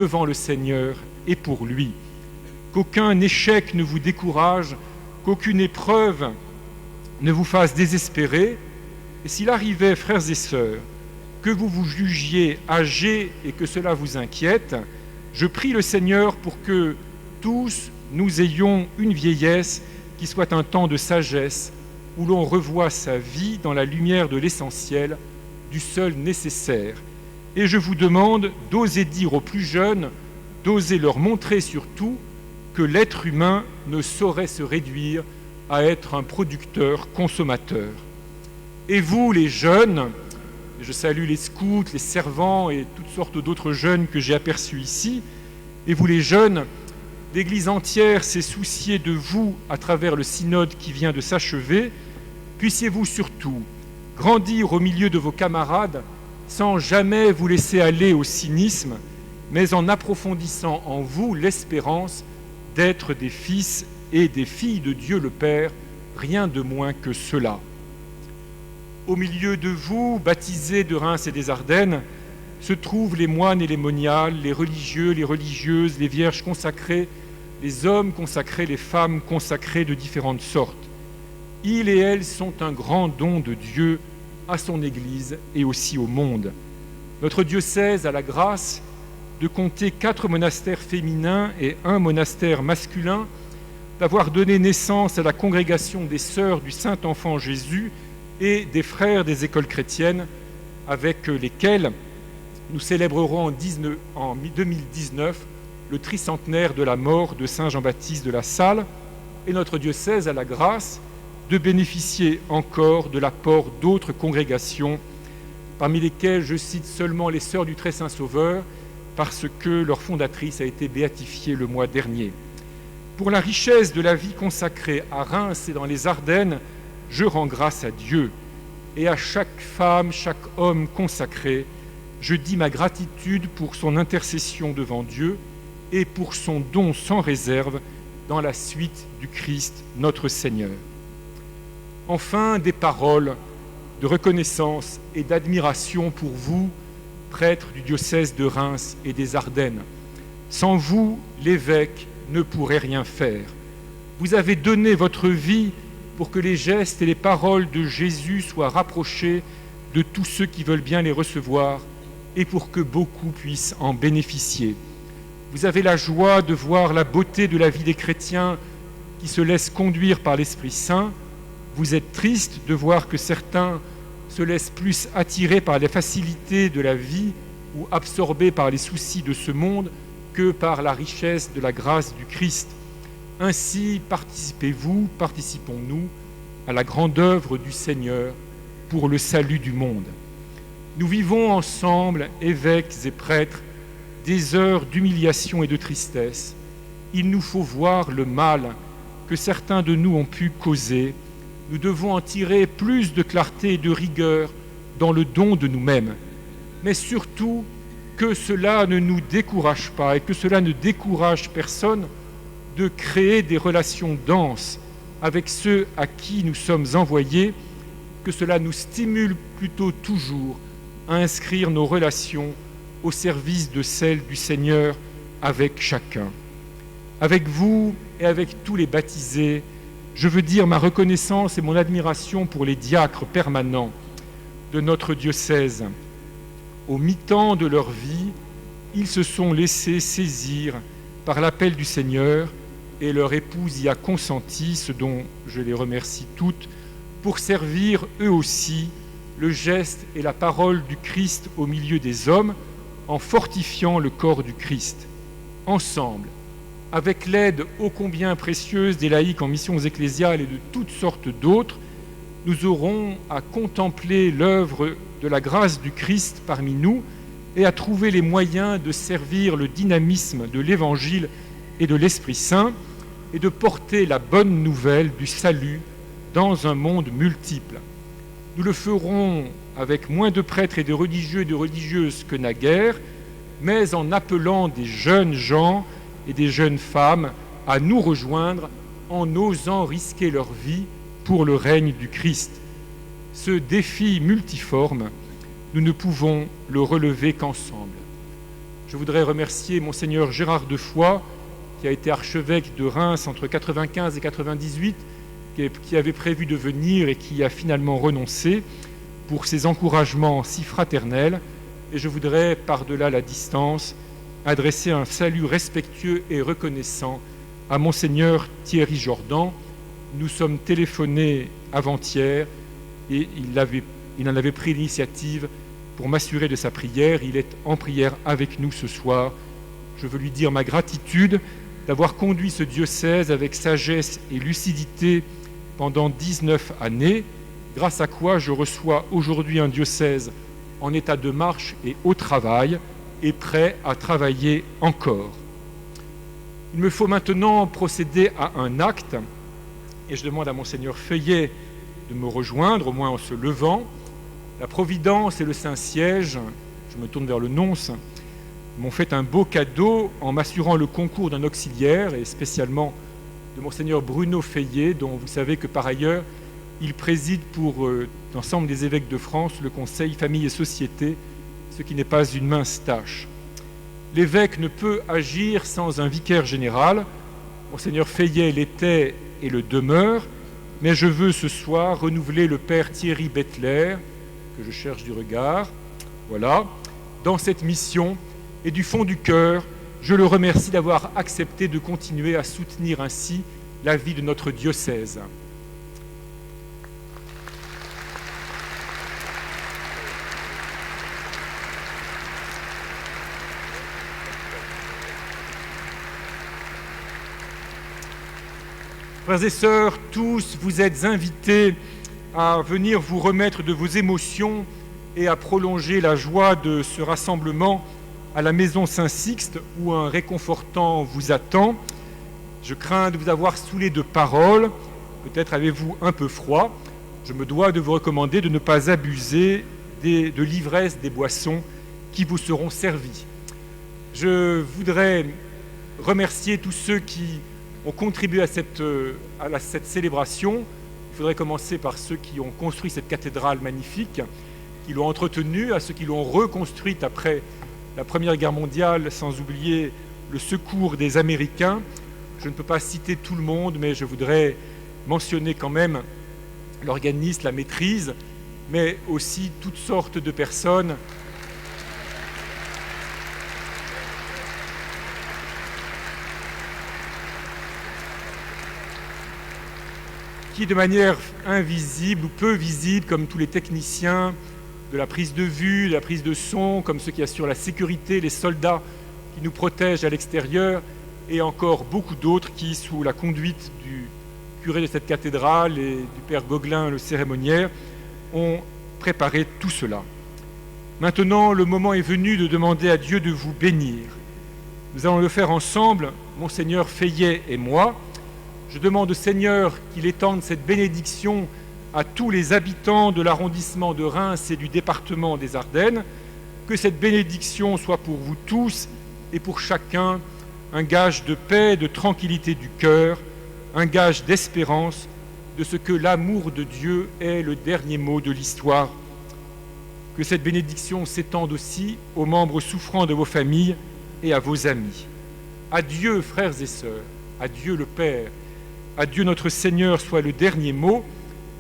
devant le Seigneur et pour lui. Qu'aucun échec ne vous décourage, qu'aucune épreuve ne vous fasse désespérer. Et s'il arrivait, frères et sœurs, que vous vous jugiez âgés et que cela vous inquiète, je prie le Seigneur pour que tous nous ayons une vieillesse qui soit un temps de sagesse, où l'on revoit sa vie dans la lumière de l'essentiel, du seul nécessaire. Et je vous demande d'oser dire aux plus jeunes, d'oser leur montrer surtout que l'être humain ne saurait se réduire à être un producteur-consommateur. Et vous, les jeunes, je salue les scouts, les servants et toutes sortes d'autres jeunes que j'ai aperçus ici, et vous, les jeunes, l'Église entière s'est souciée de vous à travers le synode qui vient de s'achever. Puissiez-vous surtout grandir au milieu de vos camarades sans jamais vous laisser aller au cynisme, mais en approfondissant en vous l'espérance d'être des fils et des filles de Dieu le Père, rien de moins que cela. Au milieu de vous, baptisés de Reims et des Ardennes, se trouvent les moines et les moniales, les religieux, les religieuses, les vierges consacrées, les hommes consacrés, les femmes consacrées de différentes sortes. Ils et elles sont un grand don de Dieu à son Église et aussi au monde. Notre diocèse a la grâce de compter 4 monastères féminins et 1 monastère masculin, d'avoir donné naissance à la congrégation des Sœurs du Saint-Enfant Jésus et des Frères des écoles chrétiennes, avec lesquels nous célébrerons en 2019 le tricentenaire de la mort de Saint Jean-Baptiste de La Salle, et notre diocèse a la grâce de bénéficier encore de l'apport d'autres congrégations, parmi lesquelles je cite seulement les Sœurs du Très Saint-Sauveur, parce que leur fondatrice a été béatifiée le mois dernier. Pour la richesse de la vie consacrée à Reims et dans les Ardennes, je rends grâce à Dieu, et à chaque femme, chaque homme consacré, je dis ma gratitude pour son intercession devant Dieu et pour son don sans réserve dans la suite du Christ notre Seigneur. Enfin, des paroles de reconnaissance et d'admiration pour vous, prêtres du diocèse de Reims et des Ardennes. Sans vous, l'évêque ne pourrait rien faire. Vous avez donné votre vie pour que les gestes et les paroles de Jésus soient rapprochés de tous ceux qui veulent bien les recevoir et pour que beaucoup puissent en bénéficier. Vous avez la joie de voir la beauté de la vie des chrétiens qui se laissent conduire par l'Esprit Saint. Vous êtes triste de voir que certains se laissent plus attirer par les facilités de la vie ou absorbés par les soucis de ce monde que par la richesse de la grâce du Christ. Ainsi, participons-nous à la grande œuvre du Seigneur pour le salut du monde. Nous vivons ensemble, évêques et prêtres, des heures d'humiliation et de tristesse. Il nous faut voir le mal que certains de nous ont pu causer. Nous devons en tirer plus de clarté et de rigueur dans le don de nous-mêmes. Mais surtout, que cela ne nous décourage pas et que cela ne décourage personne de créer des relations denses avec ceux à qui nous sommes envoyés, que cela nous stimule plutôt toujours à inscrire nos relations au service de celles du Seigneur avec chacun. Avec vous et avec tous les baptisés, je veux dire ma reconnaissance et mon admiration pour les diacres permanents de notre diocèse. Au mi-temps de leur vie, ils se sont laissés saisir par l'appel du Seigneur et leur épouse y a consenti, ce dont je les remercie toutes, pour servir eux aussi le geste et la parole du Christ au milieu des hommes en fortifiant le corps du Christ. Ensemble, avec l'aide ô combien précieuse des laïcs en missions ecclésiales et de toutes sortes d'autres, nous aurons à contempler l'œuvre de la grâce du Christ parmi nous et à trouver les moyens de servir le dynamisme de l'Évangile et de l'Esprit Saint et de porter la bonne nouvelle du salut dans un monde multiple. Nous le ferons avec moins de prêtres et de religieux et de religieuses que naguère, mais en appelant des jeunes gens et des jeunes femmes à nous rejoindre en osant risquer leur vie pour le règne du Christ. Ce défi multiforme, nous ne pouvons le relever qu'ensemble. Je voudrais remercier Monseigneur Gérard Defoy, qui a été archevêque de Reims entre 95 et 98, qui avait prévu de venir et qui a finalement renoncé, pour ses encouragements si fraternels. Et je voudrais, par-delà la distance, adresser un salut respectueux et reconnaissant à Monseigneur Thierry Jordan. Nous sommes téléphonés avant-hier et il en avait pris l'initiative pour m'assurer de sa prière. Il est en prière avec nous ce soir. Je veux lui dire ma gratitude d'avoir conduit ce diocèse avec sagesse et lucidité pendant 19 années, grâce à quoi je reçois aujourd'hui un diocèse en état de marche et au travail, et prêt à travailler encore. Il me faut maintenant procéder à un acte, et je demande à Monseigneur Feuillet de me rejoindre, au moins en se levant. La Providence et le Saint-Siège, je me tourne vers le nonce, m'ont fait un beau cadeau en m'assurant le concours d'un auxiliaire, et spécialement de Monseigneur Bruno Feuillet, dont vous savez que par ailleurs, il préside pour l'ensemble des évêques de France le Conseil Famille et Société, ce qui n'est pas une mince tâche. L'évêque ne peut agir sans un vicaire général. Monseigneur Feuillet l'était et le demeure, mais je veux ce soir renouveler le père Thierry Bettler, que je cherche du regard, voilà, dans cette mission, et du fond du cœur, je le remercie d'avoir accepté de continuer à soutenir ainsi la vie de notre diocèse. Frères et sœurs, tous, vous êtes invités à venir vous remettre de vos émotions et à prolonger la joie de ce rassemblement à la maison Saint-Sixte où un réconfortant vous attend. Je crains de vous avoir saoulé de paroles, peut-être avez-vous un peu froid. Je me dois de vous recommander de ne pas abuser de l'ivresse des boissons qui vous seront servies. Je voudrais remercier tous ceux qui ont contribué à cette célébration. Il faudrait commencer par ceux qui ont construit cette cathédrale magnifique, qui l'ont entretenue, à ceux qui l'ont reconstruite après la Première Guerre mondiale, sans oublier le secours des Américains. Je ne peux pas citer tout le monde, mais je voudrais mentionner quand même l'organisme, la maîtrise, mais aussi toutes sortes de personnes qui, de manière invisible ou peu visible, comme tous les techniciens de la prise de vue, de la prise de son, comme ceux qui assurent la sécurité, les soldats qui nous protègent à l'extérieur, et encore beaucoup d'autres qui, sous la conduite du curé de cette cathédrale et du père Gauguelin, le cérémoniaire, ont préparé tout cela. Maintenant, le moment est venu de demander à Dieu de vous bénir. Nous allons le faire ensemble, Monseigneur Feuillet et moi. Je demande au Seigneur qu'il étende cette bénédiction à tous les habitants de l'arrondissement de Reims et du département des Ardennes, que cette bénédiction soit pour vous tous et pour chacun un gage de paix, de tranquillité du cœur, un gage d'espérance de ce que l'amour de Dieu est le dernier mot de l'histoire. Que cette bénédiction s'étende aussi aux membres souffrants de vos familles et à vos amis. Adieu, frères et sœurs, adieu le Père, adieu notre Seigneur soit le dernier mot,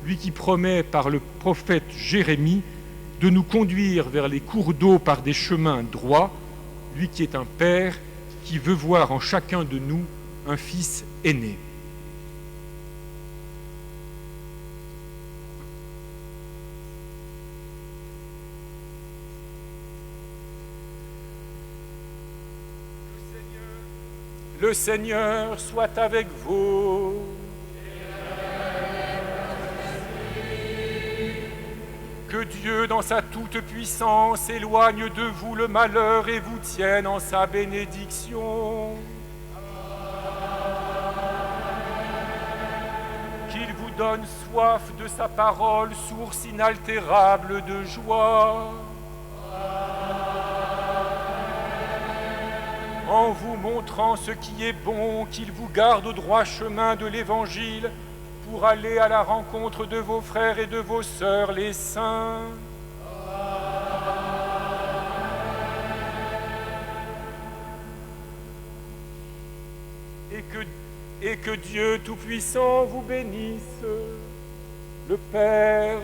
lui qui promet par le prophète Jérémie de nous conduire vers les cours d'eau par des chemins droits, lui qui est un Père qui veut voir en chacun de nous un fils aîné. Le Seigneur soit avec vous. Que Dieu, dans sa toute-puissance, éloigne de vous le malheur et vous tienne en sa bénédiction. Qu'il vous donne soif de sa parole, source inaltérable de joie. En vous montrant ce qui est bon, qu'il vous garde au droit chemin de l'Évangile, pour aller à la rencontre de vos frères et de vos sœurs les saints. et que Dieu Tout-Puissant vous bénisse, le Père,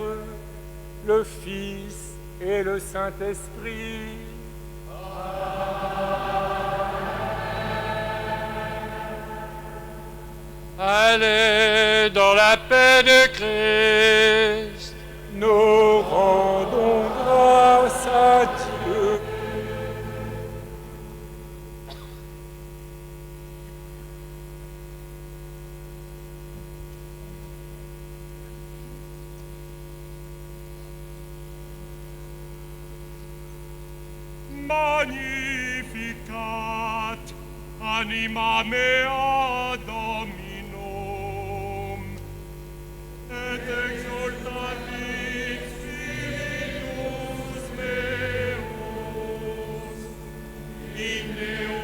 le Fils et le Saint-Esprit. Allez dans la paix de Christ. Nous rendons grâce à Dieu. Magnificat anima mea Dominum, et exultavit Spiritus meus, in Deo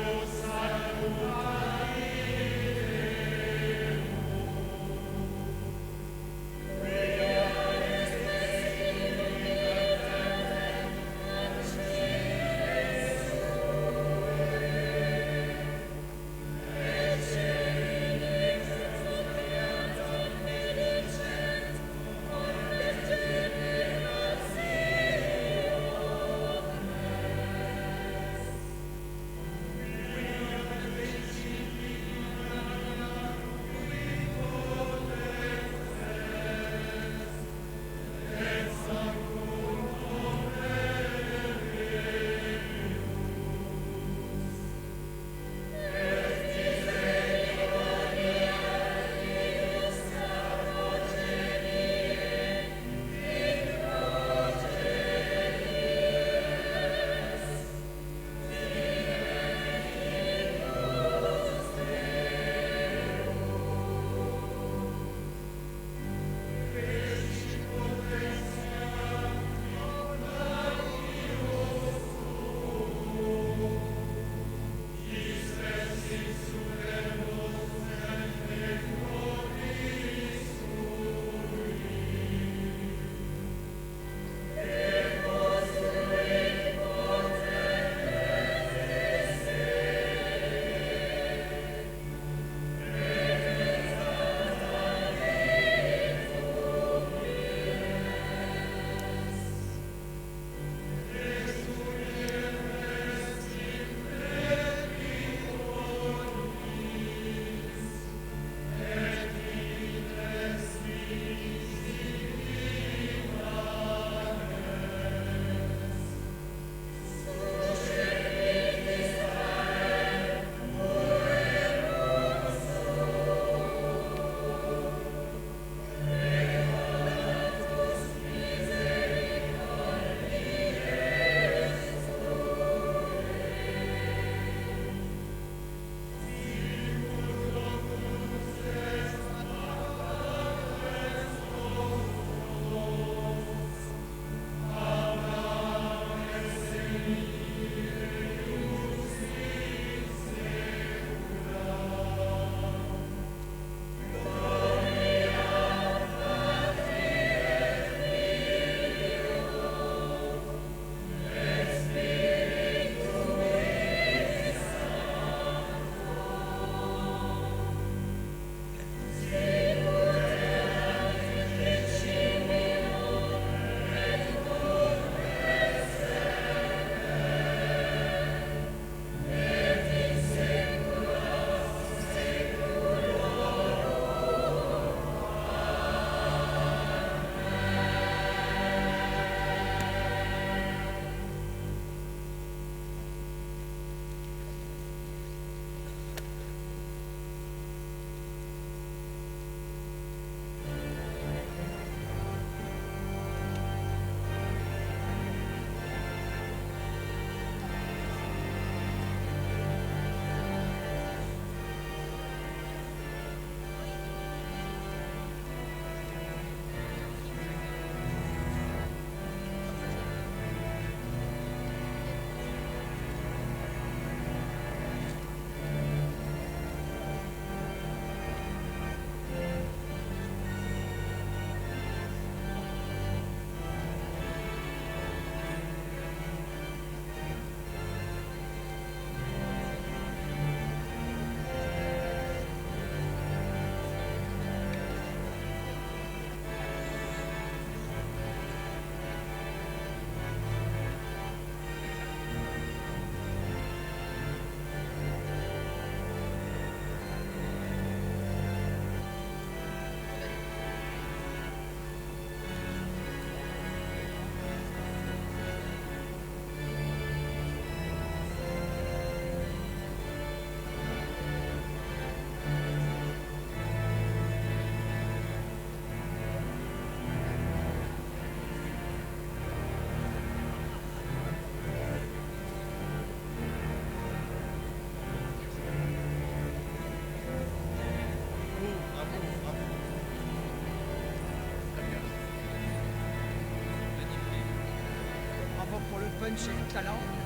bonne chez le talent.